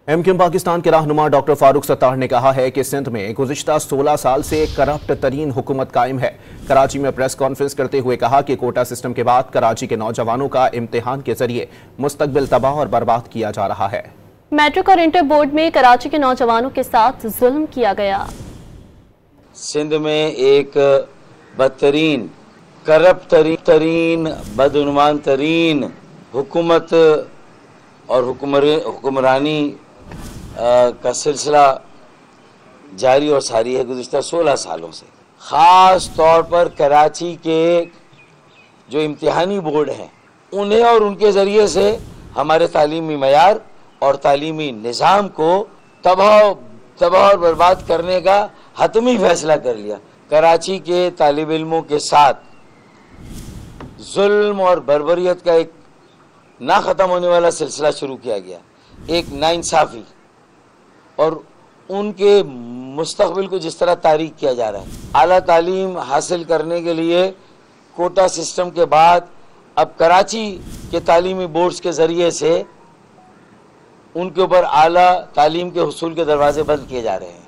MQM Pakistan के रहनुमा doctor Farooq Sattar ने कहा है कि सिंध में गुज़िश्ता 16 साल से करप्ट तरीन हुकूमत कायम है। कराची में प्रेस कॉन्फ्रेंस करते हुए कहा कि कोटा सिस्टम के बाद कराची के नौजवानों का इम्तिहान के जरिए मुस्तकबिल तबाह और बर्बाद किया जा रहा है। मैट्रिक और इंटर बोर्ड में कराची के नौजवानों के साथ जुल्म किया गया। सिंध में एक बदतरीन, करप्ट तरीन, बदउनवान तरीन हुकूमत और हुक्मरानी का सिलसिला जारी और सारी है गुज़िश्ता 16 सालों से। ख़ास तौर पर कराची के जो इम्तिहानी बोर्ड हैं उन्हें और उनके ज़रिए से हमारे तालीमी मयार और तालीमी निज़ाम को तबाह और बर्बाद करने का हतमी फैसला कर लिया। कराची के तालिब इल्मों के साथ जुल्म और बर्बरियत का एक ना ख़त्म होने वाला सिलसिला शुरू किया गया। एक नाइंसाफ़ी और उनके मुस्तक़बिल को जिस तरह तारीक किया जा रहा है। आला तालीम हासिल करने के लिए कोटा सिस्टम के बाद अब कराची के तालीमी बोर्ड्स के ज़रिए से उनके ऊपर आला तालीम के हुसूल के दरवाजे बंद किए जा रहे हैं।